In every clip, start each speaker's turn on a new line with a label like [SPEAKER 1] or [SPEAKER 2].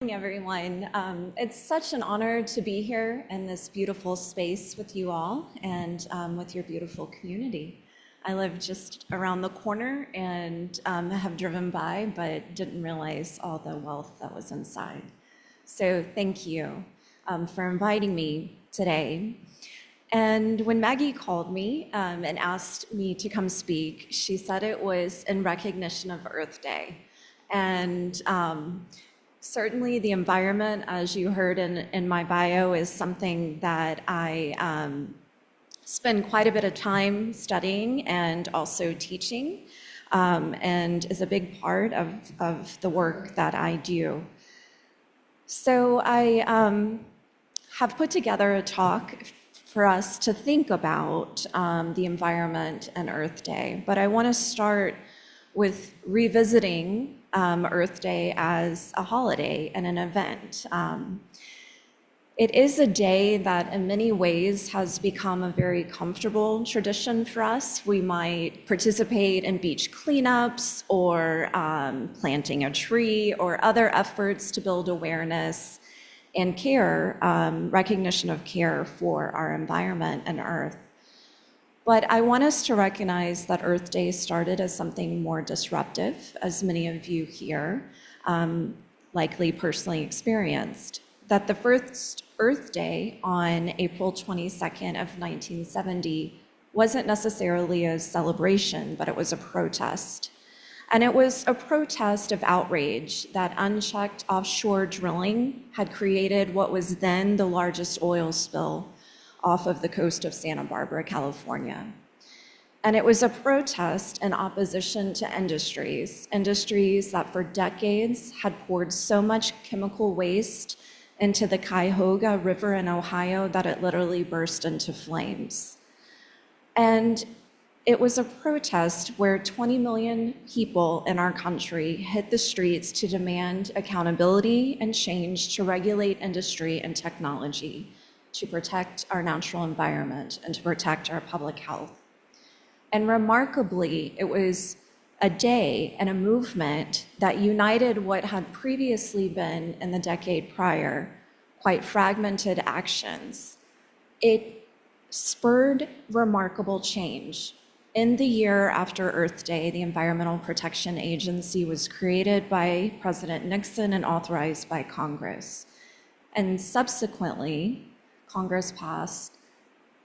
[SPEAKER 1] Everyone. It's such an honor to be here in this beautiful space with you all and with your beautiful community. I live just around the corner and have driven by, but didn't realize all the wealth that was inside. So thank you for inviting me today. And when Maggie called me and asked me to come speak, she said it was in recognition of Earth Day. And certainly the environment, as you heard in my bio, is something that I spend quite a bit of time studying and also teaching, and is a big part of the work that I do. So I have put together a talk for us to think about the environment and Earth Day, but I want to start with revisiting Earth Day as a holiday and an event. It is a day that in many ways has become a very comfortable tradition for us. We might participate in beach cleanups or planting a tree or other efforts to build awareness and care, recognition of care for our environment and Earth. But I want us to recognize that Earth Day started as something more disruptive, as many of you here likely personally experienced. That the first Earth Day on April 22nd of 1970 wasn't necessarily a celebration, but it was a protest. And it was a protest of outrage that unchecked offshore drilling had created what was then the largest oil spill off of the coast of Santa Barbara, California. And it was a protest in opposition to industries that for decades had poured so much chemical waste into the Cuyahoga River in Ohio that it literally burst into flames. And it was a protest where 20 million people in our country hit the streets to demand accountability and change to regulate industry and technology, to protect our natural environment and to protect our public health. And remarkably, it was a day and a movement that united what had previously been, in the decade prior, quite fragmented actions. It spurred remarkable change. In the year after Earth Day, the Environmental Protection Agency was created by President Nixon and authorized by Congress. And subsequently, Congress passed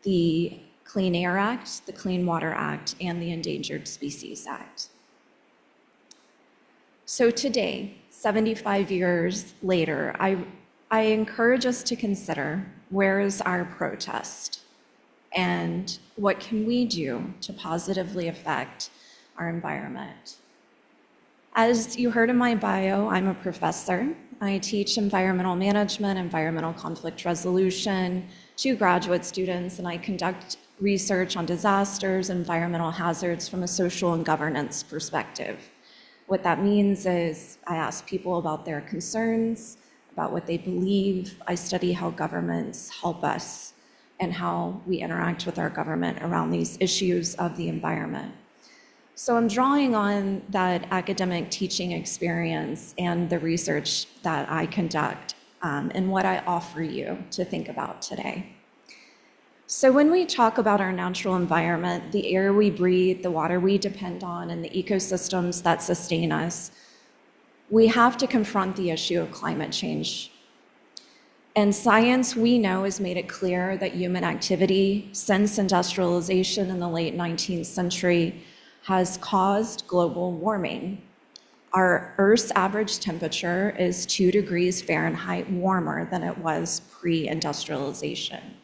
[SPEAKER 1] the Clean Air Act, the Clean Water Act, and the Endangered Species Act. So today, 75 years later, I encourage us to consider, where is our protest? And what can we do to positively affect our environment? As you heard in my bio, I'm a professor. I teach environmental management, environmental conflict resolution to graduate students, and I conduct research on disasters, environmental hazards from a social and governance perspective. What that means is I ask people about their concerns, about what they believe. I study how governments help us and how we interact with our government around these issues of the environment. So I'm drawing on that academic teaching experience and the research that I conduct and what I offer you to think about today. So when we talk about our natural environment, the air we breathe, the water we depend on, and the ecosystems that sustain us, we have to confront the issue of climate change. And science, we know, has made it clear that human activity since industrialization in the late 19th century has caused global warming. Our Earth's average temperature is 2 degrees Fahrenheit warmer than it was pre-industrialization.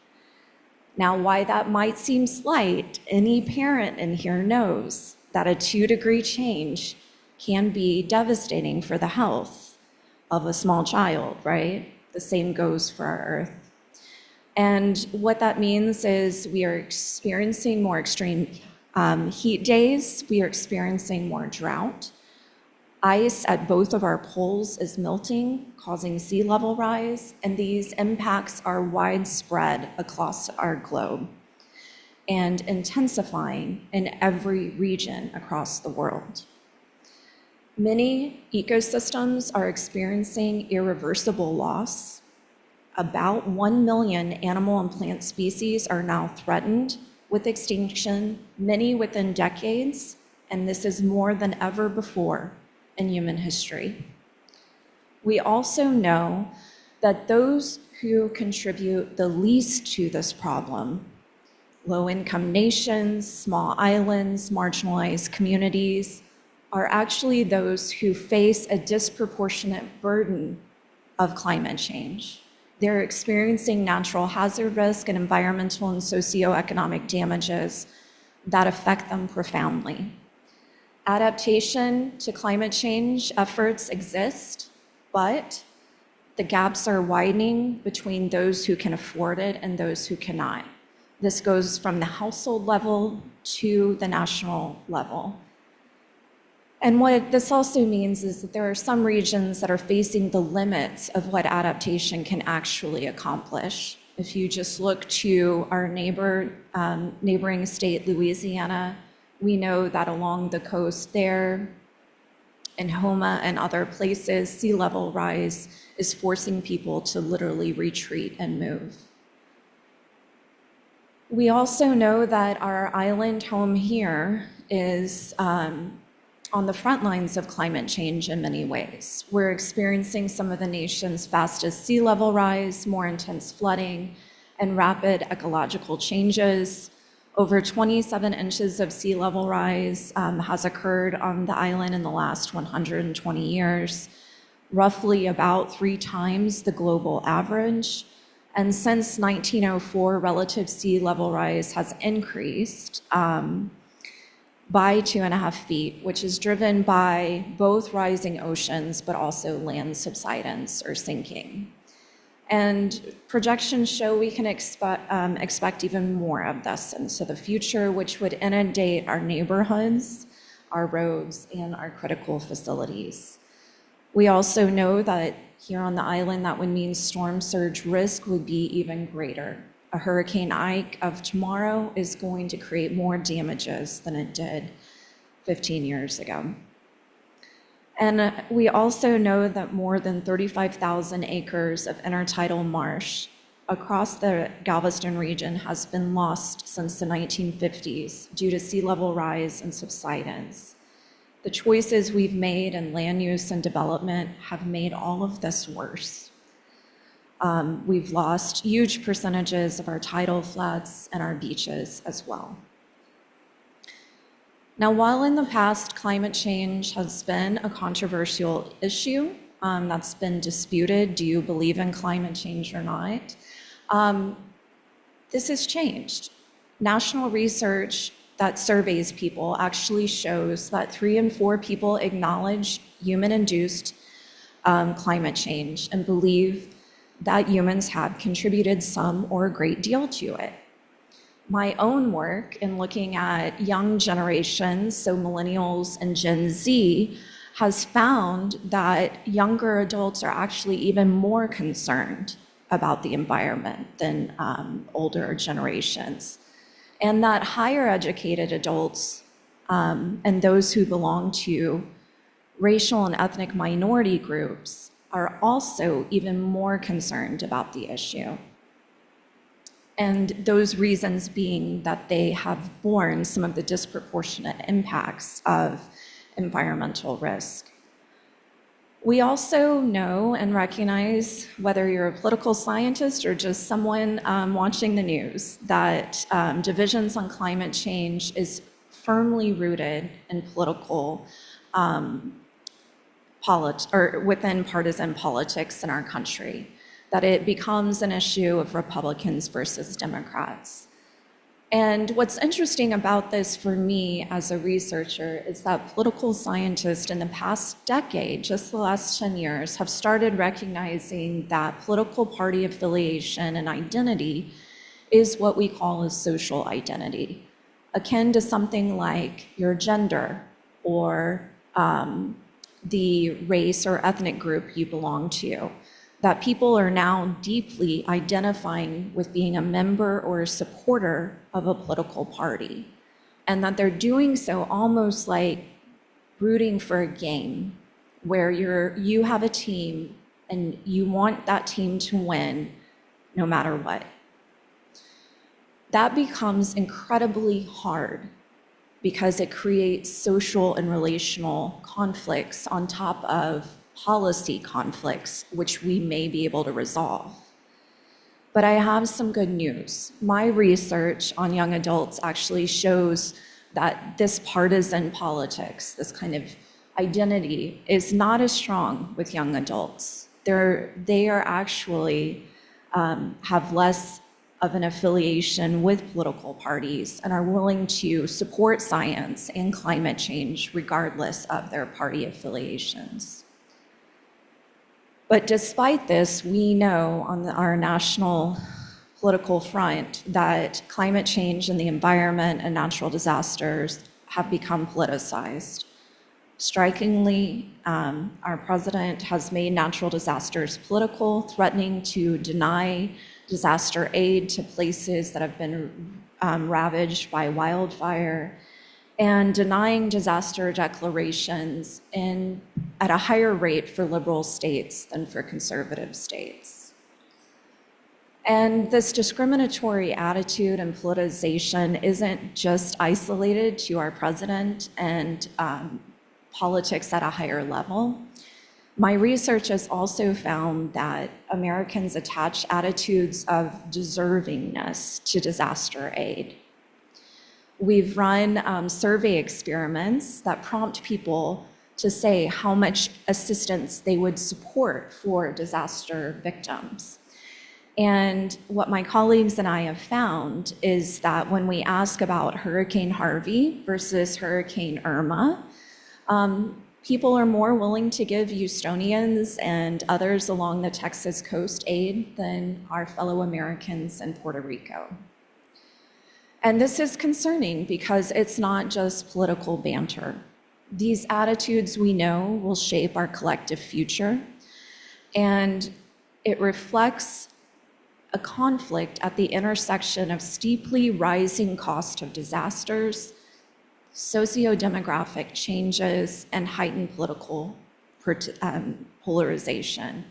[SPEAKER 1] Now, why that might seem slight, any parent in here knows that a 2-degree change can be devastating for the health of a small child, right? The same goes for our Earth. And what that means is we are experiencing more extreme heat days, we are experiencing more drought. Ice at both of our poles is melting, causing sea level rise, and these impacts are widespread across our globe and intensifying in every region across the world. Many ecosystems are experiencing irreversible loss. About 1 million animal and plant species are now threatened with extinction, many within decades, and this is more than ever before in human history. We also know that those who contribute the least to this problem, low-income nations, small islands, marginalized communities, are actually those who face a disproportionate burden of climate change. They're experiencing natural hazard risk and environmental and socioeconomic damages that affect them profoundly. Adaptation to climate change efforts exist, but the gaps are widening between those who can afford it and those who cannot. This goes from the household level to the national level. And what this also means is that there are some regions that are facing the limits of what adaptation can actually accomplish. If you just look to our neighboring state, Louisiana, we know that along the coast there, in Homa and other places, sea level rise is forcing people to literally retreat and move. We also know that our island home here is on the front lines of climate change in many ways. We're experiencing some of the nation's fastest sea level rise, more intense flooding, and rapid ecological changes. Over 27 inches of sea level rise has occurred on the island in the last 120 years, roughly about 3 times the global average. And since 1904, relative sea level rise has increased by 2.5 feet, which is driven by both rising oceans, but also land subsidence or sinking. And projections show we can expect even more of this into the future, which would inundate our neighborhoods, our roads, and our critical facilities. We also know that here on the island, that would mean storm surge risk would be even greater. A Hurricane Ike of tomorrow is going to create more damages than it did 15 years ago. And we also know that more than 35,000 acres of intertidal marsh across the Galveston region has been lost since the 1950s due to sea level rise and subsidence. The choices we've made in land use and development have made all of this worse. We've lost huge percentages of our tidal flats and our beaches as well. Now, while in the past climate change has been a controversial issue that's been disputed, do you believe in climate change or not? This has changed. National research that surveys people actually shows that 3 in 4 people acknowledge human-induced climate change and believe that humans have contributed some or a great deal to it. My own work in looking at young generations, so millennials and Gen Z, has found that younger adults are actually even more concerned about the environment than older generations. And that higher educated adults and those who belong to racial and ethnic minority groups are also even more concerned about the issue. And those reasons being that they have borne some of the disproportionate impacts of environmental risk. We also know and recognize, whether you're a political scientist or just someone watching the news, that divisions on climate change is firmly rooted in political or within partisan politics in our country, that it becomes an issue of Republicans versus Democrats. And what's interesting about this for me as a researcher is that political scientists in the past decade, just the last 10 years, have started recognizing that political party affiliation and identity is what we call a social identity, akin to something like your gender or the race or ethnic group you belong to, that people are now deeply identifying with being a member or a supporter of a political party, and that they're doing so almost like rooting for a game where you have a team and you want that team to win no matter what. That becomes incredibly hard because it creates social and relational conflicts on top of policy conflicts, which we may be able to resolve. But I have some good news. My research on young adults actually shows that this partisan politics, this kind of identity, is not as strong with young adults. They are actually have less of an affiliation with political parties and are willing to support science and climate change regardless of their party affiliations. But despite this, we know on our national political front that climate change and the environment and natural disasters have become politicized. Strikingly, our president has made natural disasters political, threatening to deny disaster aid to places that have been ravaged by wildfire, and denying disaster declarations at a higher rate for liberal states than for conservative states. And this discriminatory attitude and politicization isn't just isolated to our president and politics at a higher level. My research has also found that Americans attach attitudes of deservingness to disaster aid. We've run survey experiments that prompt people to say how much assistance they would support for disaster victims. And what my colleagues and I have found is that when we ask about Hurricane Harvey versus Hurricane Irma, people are more willing to give Houstonians and others along the Texas coast aid than our fellow Americans in Puerto Rico. And this is concerning because it's not just political banter. These attitudes we know will shape our collective future, and it reflects a conflict at the intersection of steeply rising cost of disasters, socio-demographic changes, and heightened political polarization.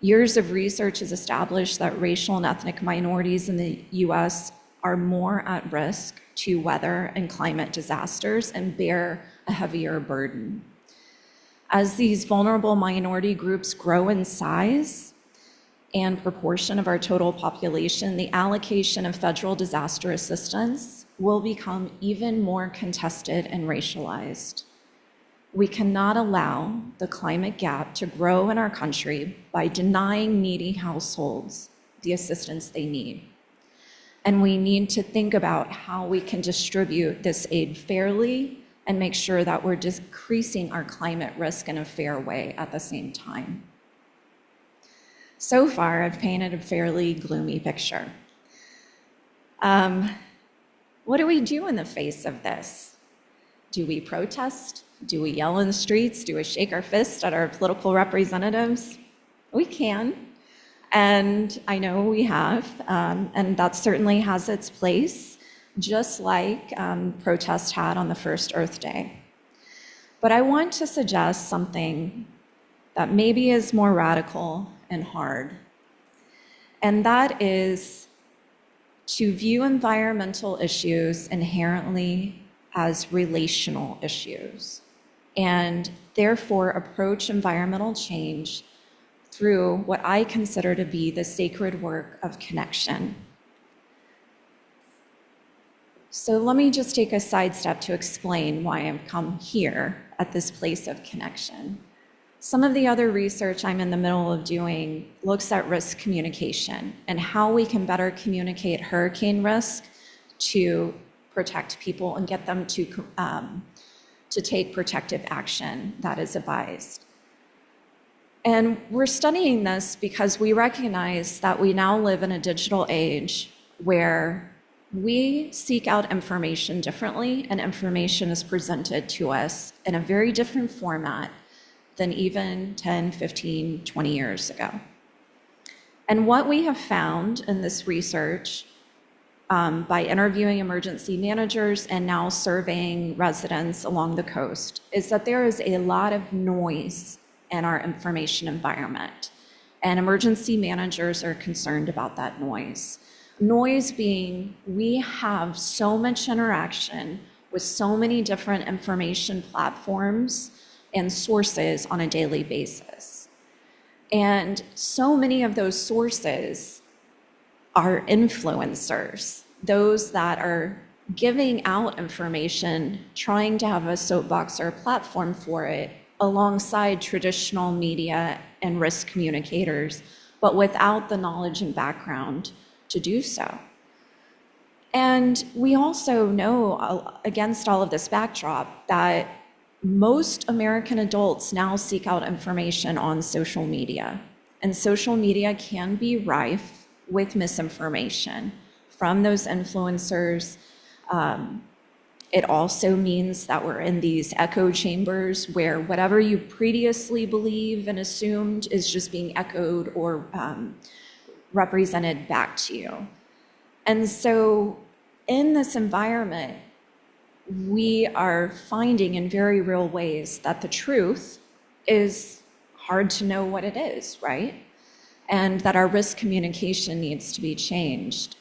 [SPEAKER 1] Years of research has established that racial and ethnic minorities in the US are more at risk to weather and climate disasters and bear a heavier burden. As these vulnerable minority groups grow in size and proportion of our total population, the allocation of federal disaster assistance will become even more contested and racialized. We cannot allow the climate gap to grow in our country by denying needy households the assistance they need. And we need to think about how we can distribute this aid fairly and make sure that we're decreasing our climate risk in a fair way at the same time. So far, I've painted a fairly gloomy picture. What do we do in the face of this? Do we protest? Do we yell in the streets? Do we shake our fist at our political representatives? We can. And I know we have, and that certainly has its place, just like protest had on the first Earth Day. But I want to suggest something that maybe is more radical and hard, and that is to view environmental issues inherently as relational issues, and therefore approach environmental change through what I consider to be the sacred work of connection. So let me just take a sidestep to explain why I've come here at this place of connection. Some of the other research I'm in the middle of doing looks at risk communication and how we can better communicate hurricane risk to protect people and get them to take protective action that is advised. And we're studying this because we recognize that we now live in a digital age where we seek out information differently, and information is presented to us in a very different format than even 10, 15, 20 years ago. And what we have found in this research by interviewing emergency managers and now surveying residents along the coast is that there is a lot of noise in our information environment, and emergency managers are concerned about that noise. Noise being, we have so much interaction with so many different information platforms and sources on a daily basis. And so many of those sources are influencers, those that are giving out information, trying to have a soapbox or a platform for it, alongside traditional media and risk communicators, but without the knowledge and background to do so. And we also know, against all of this backdrop, that most American adults now seek out information on social media. And social media can be rife with misinformation from those influencers. It also means that we're in these echo chambers where whatever you previously believed and assumed is just being echoed or represented back to you. And so in this environment, we are finding in very real ways that the truth is hard to know what it is, right? And that our risk communication needs to be changed.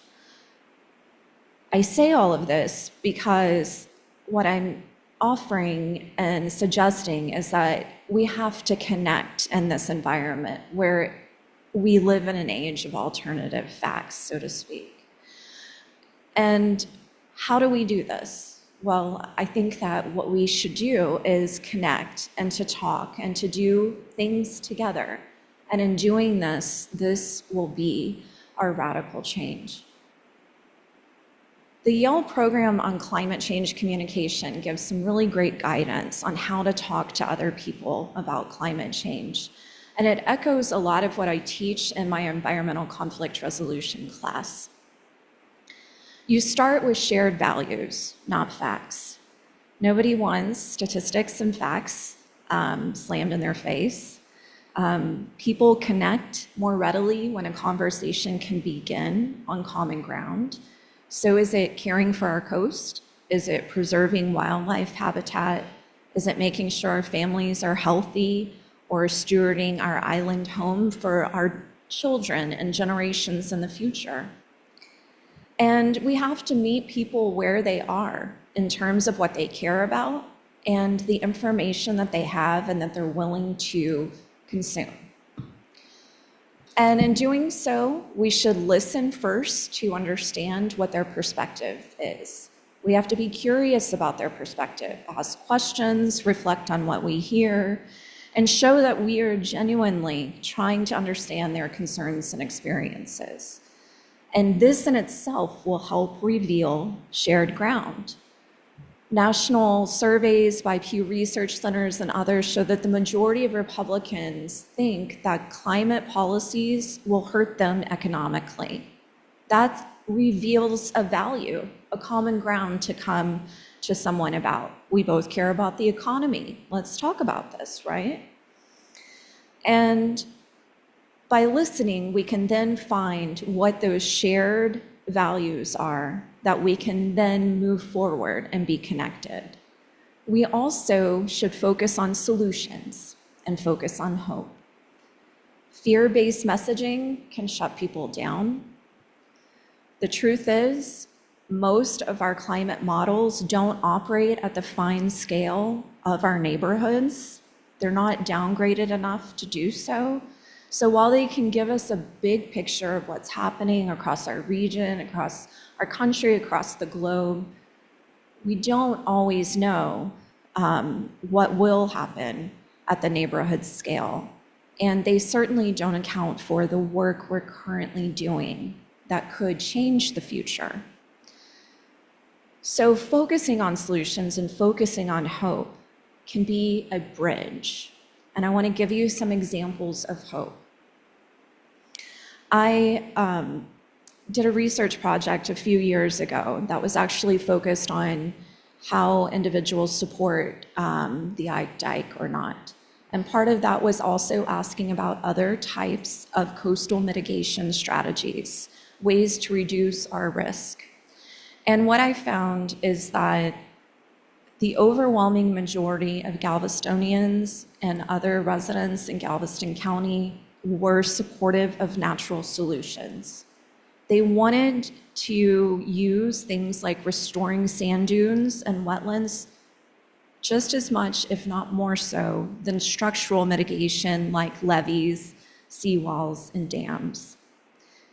[SPEAKER 1] I say all of this because what I'm offering and suggesting is that we have to connect in this environment where we live in an age of alternative facts, so to speak. And how do we do this? Well, I think that what we should do is connect and to talk and to do things together. And in doing this, this will be our radical change. The Yale program on climate change communication gives some really great guidance on how to talk to other people about climate change. And it echoes a lot of what I teach in my environmental conflict resolution class. You start with shared values, not facts. Nobody wants statistics and facts slammed in their face. People connect more readily when a conversation can begin on common ground. So is it caring for our coast? Is it preserving wildlife habitat? Is it making sure our families are healthy or stewarding our island home for our children and generations in the future? And we have to meet people where they are in terms of what they care about and the information that they have and that they're willing to consume. And in doing so, we should listen first to understand what their perspective is. We have to be curious about their perspective, ask questions, reflect on what we hear, and show that we are genuinely trying to understand their concerns and experiences. And this in itself will help reveal shared ground. National surveys by Pew Research Centers and others show that the majority of Republicans think that climate policies will hurt them economically. That reveals a value, a common ground to come to someone about. We both care about the economy. Let's talk about this, right? And by listening, we can then find what those shared values are that we can then move forward and be connected. We also should focus on solutions and focus on hope. Fear-based messaging can shut people down. The truth is, most of our climate models don't operate at the fine scale of our neighborhoods. They're not downgraded enough to do so. So while they can give us a big picture of what's happening across our region, across our country, across the globe, we don't always know what will happen at the neighborhood scale. And they certainly don't account for the work we're currently doing that could change the future. So focusing on solutions and focusing on hope can be a bridge. And I want to give you some examples of hope. I did a research project a few years ago that was actually focused on how individuals support the Ike Dike or not. And part of that was also asking about other types of coastal mitigation strategies, ways to reduce our risk And what I found is that the overwhelming majority of Galvestonians and other residents in Galveston County were supportive of natural solutions. They wanted to use things like restoring sand dunes and wetlands just as much, if not more so, than structural mitigation like levees, seawalls, and dams.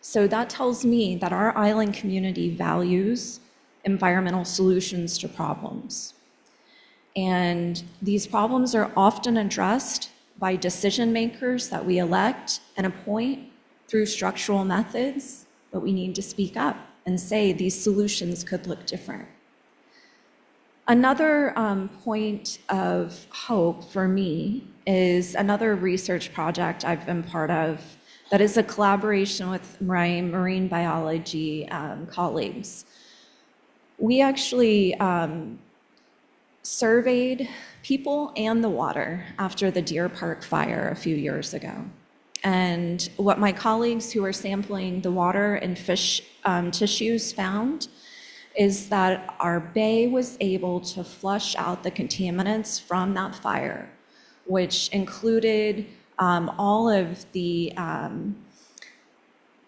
[SPEAKER 1] So that tells me that our island community values environmental solutions to problems. And these problems are often addressed by decision makers that we elect and appoint through structural methods, but we need to speak up and say these solutions could look different. Another point of hope for me is another research project I've been part of that is a collaboration with my marine biology colleagues. We actually surveyed people and the water after the Deer Park fire a few years ago. And what my colleagues who are sampling the water and fish tissues found is that our bay was able to flush out the contaminants from that fire, which included all of the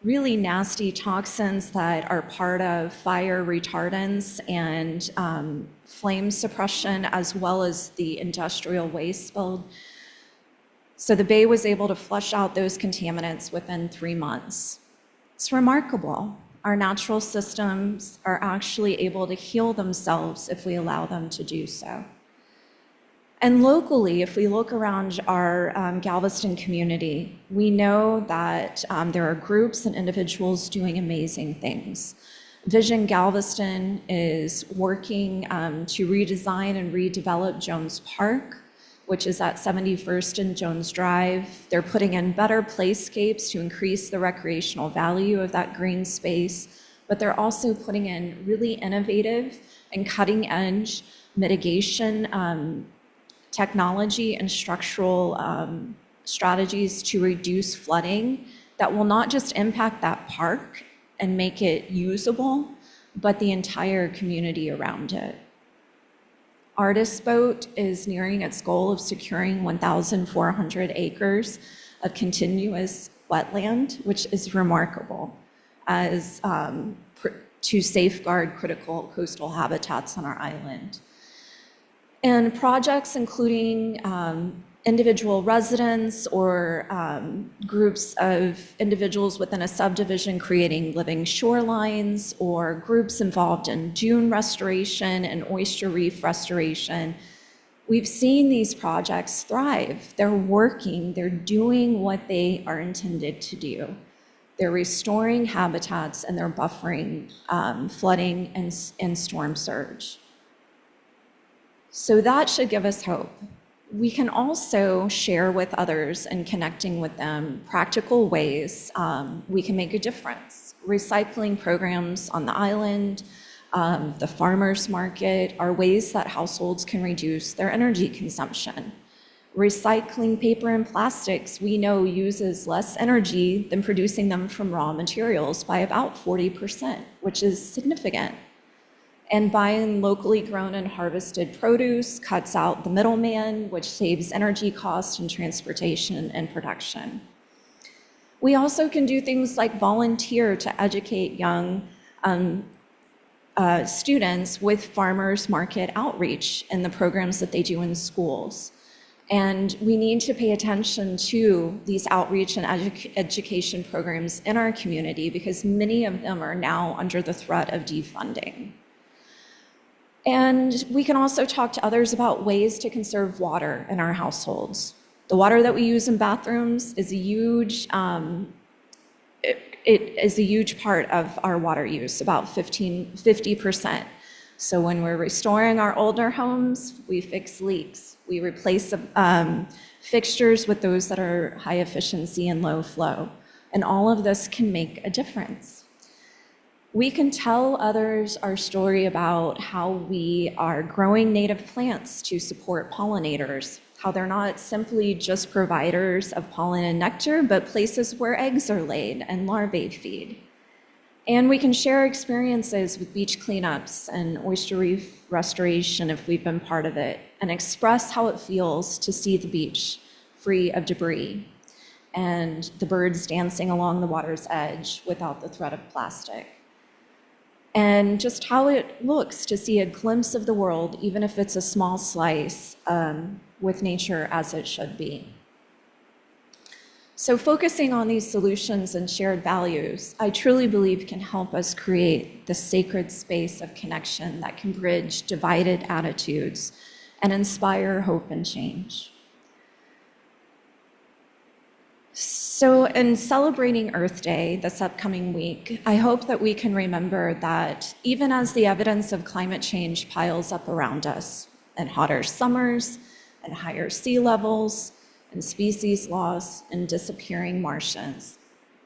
[SPEAKER 1] really nasty toxins that are part of fire retardants and flame suppression, as well as the industrial waste spilled. So the bay was able to flush out those contaminants within 3 months. It's remarkable. Our natural systems are actually able to heal themselves if we allow them to do so. And locally, if we look around our Galveston community, we know that there are groups and individuals doing amazing things. Vision Galveston is working to redesign and redevelop Jones Park, which is at 71st and Jones Drive. They're putting in better playscapes to increase the recreational value of that green space, but they're also putting in really innovative and cutting-edge mitigation technology and structural strategies to reduce flooding that will not just impact that park and make it usable, but the entire community around it. Artist Boat is nearing its goal of securing 1,400 acres of continuous wetland, which is remarkable as to safeguard critical coastal habitats on our island. And projects including individual residents or groups of individuals within a subdivision creating living shorelines, or groups involved in dune restoration and oyster reef restoration. We've seen these projects thrive. They're working, they're doing what they are intended to do. They're restoring habitats and they're buffering flooding and storm surge. So that should give us hope. We can also share with others and connecting with them practical ways we can make a difference. Recycling programs on the island, the farmers market are ways that households can reduce their energy consumption. Recycling paper and plastics, we know, uses less energy than producing them from raw materials by about 40%, which is significant. And buying locally grown and harvested produce cuts out the middleman, which saves energy costs and transportation and production. We also can do things like volunteer to educate young students with farmers market outreach and the programs that they do in schools. And we need to pay attention to these outreach and education programs in our community because many of them are now under the threat of defunding. And we can also talk to others about ways to conserve water in our households. The water that we use in bathrooms is a huge, it is a huge part of our water use, about 50%. So when we're restoring our older homes, we fix leaks. We replace fixtures with those that are high efficiency and low flow. And all of this can make a difference. We can tell others our story about how we are growing native plants to support pollinators, how they're not simply just providers of pollen and nectar, but places where eggs are laid and larvae feed. And we can share experiences with beach cleanups and oyster reef restoration if we've been part of it, and express how it feels to see the beach free of debris and the birds dancing along the water's edge without the threat of plastic. And just how it looks to see a glimpse of the world, even if it's a small slice, with nature as it should be. So focusing on these solutions and shared values, I truly believe can help us create the sacred space of connection that can bridge divided attitudes and inspire hope and change. So in celebrating Earth Day this upcoming week, I hope that we can remember that even as the evidence of climate change piles up around us, and hotter summers, and higher sea levels, and species loss, and disappearing Martians,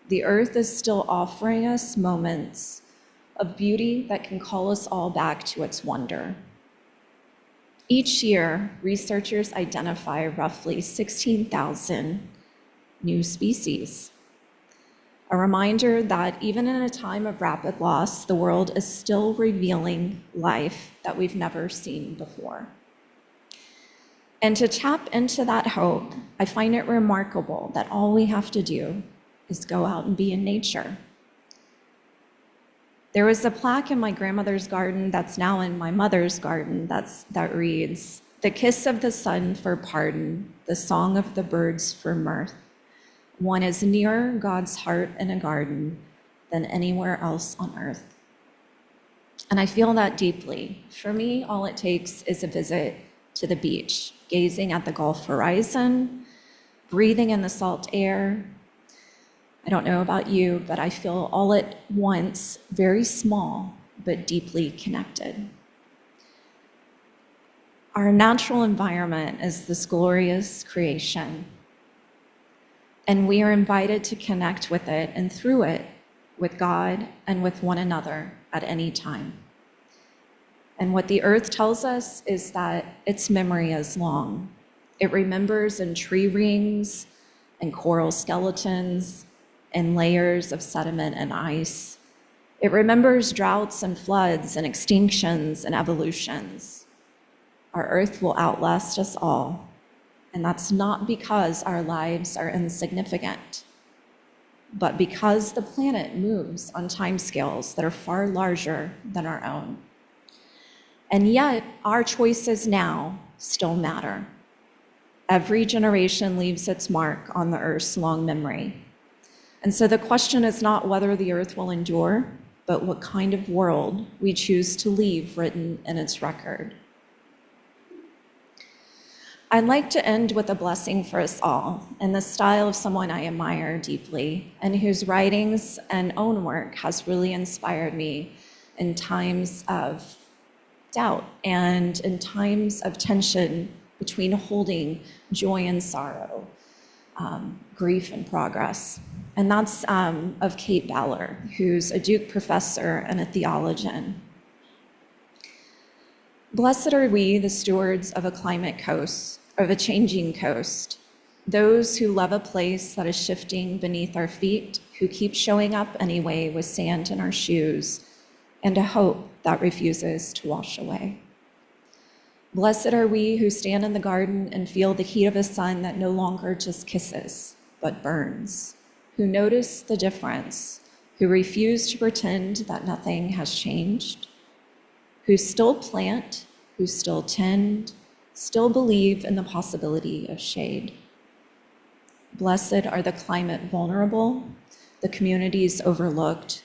[SPEAKER 1] the Earth is still offering us moments of beauty that can call us all back to its wonder. Each year, researchers identify roughly 16,000 new species. A reminder that even in a time of rapid loss, the world is still revealing life that we've never seen before. And to tap into that hope, I find it remarkable that all we have to do is go out and be in nature. There was a plaque in my grandmother's garden that's now in my mother's garden that reads, "The kiss of the sun for pardon, the song of the birds for mirth. One is nearer God's heart in a garden than anywhere else on earth." And I feel that deeply. For me, all it takes is a visit to the beach, gazing at the Gulf horizon, breathing in the salt air. I don't know about you, but I feel all at once very small, but deeply connected. Our natural environment is this glorious creation, and we are invited to connect with it and through it with God and with one another at any time. And what the earth tells us is that its memory is long. It remembers in tree rings and coral skeletons and layers of sediment and ice. It remembers droughts and floods and extinctions and evolutions. Our earth will outlast us all, and that's not because our lives are insignificant, but because the planet moves on timescales that are far larger than our own. And yet, our choices now still matter. Every generation leaves its mark on the Earth's long memory. And so the question is not whether the Earth will endure, but what kind of world we choose to leave written in its record. I'd like to end with a blessing for us all in the style of someone I admire deeply and whose writings and own work has really inspired me in times of doubt and in times of tension between holding joy and sorrow, grief and progress. And that's of Kate Ballard, who's a Duke professor and a theologian. Blessed are we, the stewards of a climate coast, of a changing coast, those who love a place that is shifting beneath our feet, who keep showing up anyway with sand in our shoes, and a hope that refuses to wash away. Blessed are we who stand in the garden and feel the heat of a sun that no longer just kisses, but burns, who notice the difference, who refuse to pretend that nothing has changed, who still plant, who still tend, still believe in the possibility of shade. Blessed are the climate vulnerable, the communities overlooked,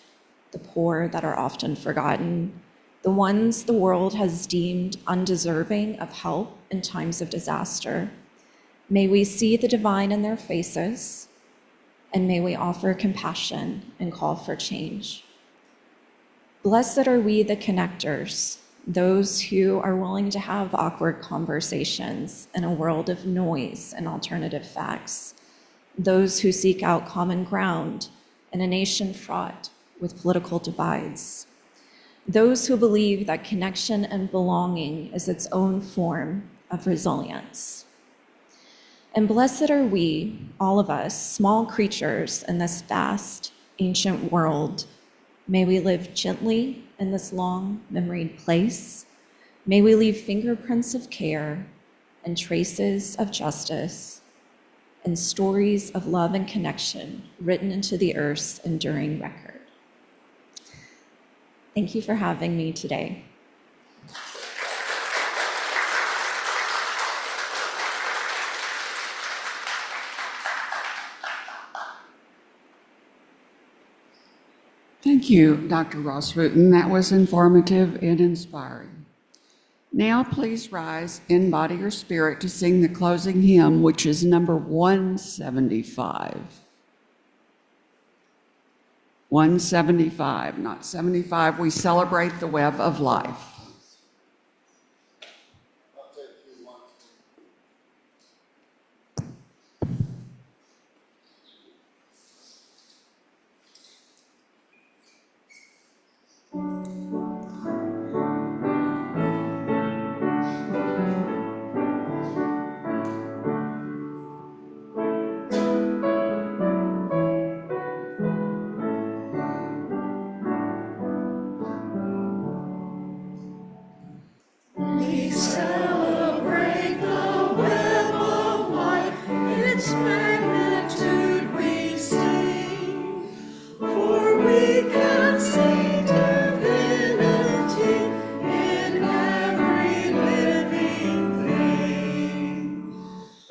[SPEAKER 1] the poor that are often forgotten, the ones the world has deemed undeserving of help in times of disaster. May we see the divine in their faces, and may we offer compassion and call for change. Blessed are we, the connectors, those who are willing to have awkward conversations in a world of noise and alternative facts, those who seek out common ground in a nation fraught with political divides, those who believe that connection and belonging is its own form of resilience. And blessed are we, all of us, small creatures in this vast, ancient world, May we live gently in this long memoried place. May we leave fingerprints of care and traces of justice and stories of love and connection written into the earth's enduring record. Thank you for having me today.
[SPEAKER 2] Thank you, Dr. Ross-Wootton. That was informative and inspiring. Now please rise in body or spirit to sing the closing hymn, which is number 175. 175, not 75. We celebrate the web of life.
[SPEAKER 3] We celebrate the web of life, its magnitude we sing, for we can see divinity in every living thing.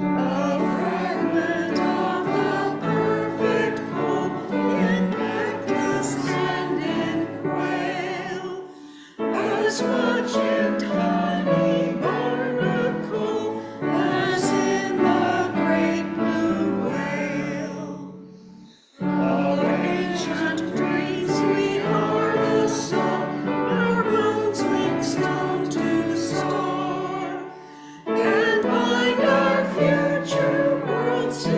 [SPEAKER 3] A fragment of the perfect whole in cactus and in quail, as much in tiny barnacle as in the great blue whale. Of ancient dreams we are the sum, our bones link stone to star, and bind our future worlds to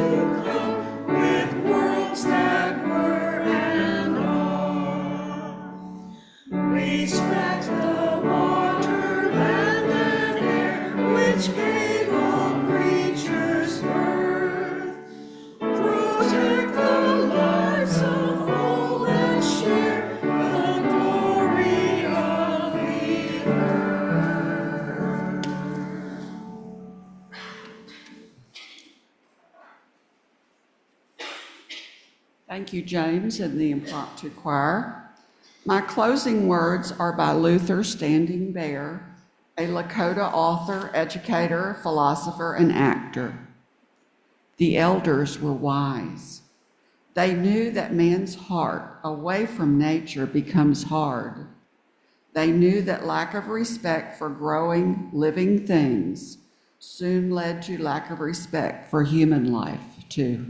[SPEAKER 3] come with worlds that were and are. Respect the water, land, and air, which gave all creatures birth. Protect the lives of all that share the glory of the earth.
[SPEAKER 2] Thank you, James, and the impromptu choir. My closing words are by Luther Standing Bear, a Lakota author, educator, philosopher, and actor. The elders were wise. They knew that man's heart away from nature becomes hard. They knew that lack of respect for growing, living things soon led to lack of respect for human life, too.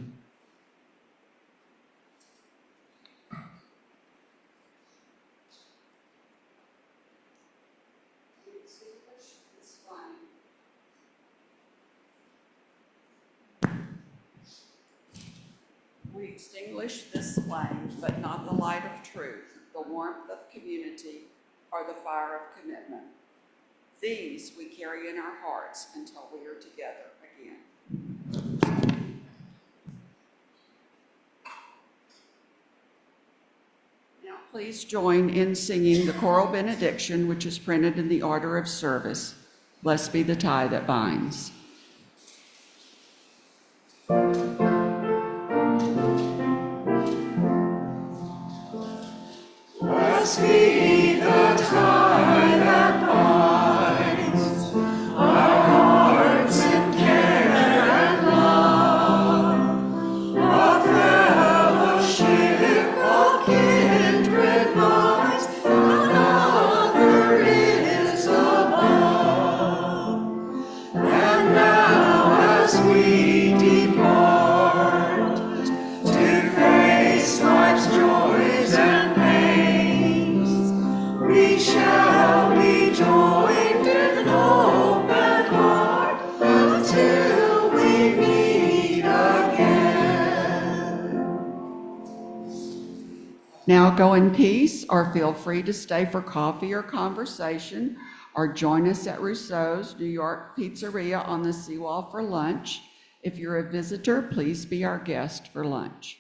[SPEAKER 2] We extinguish this flame, but not the light of truth, the warmth of community, or the fire of commitment. These we carry in our hearts until we are together again. Now please join in singing the choral benediction, which is printed in the order of service. Blessed be the tie that binds.
[SPEAKER 3] Blessed be the tie that binds our hearts in care and love, a fellowship of kindred minds, none other is above. And now as we depart to face life's joys and we shall be joined in hope and heart until we meet again.
[SPEAKER 2] Now go in peace, or feel free to stay for coffee or conversation, or join us at Rousseau's New York Pizzeria on the seawall for lunch. If you're a visitor, please be our guest for lunch.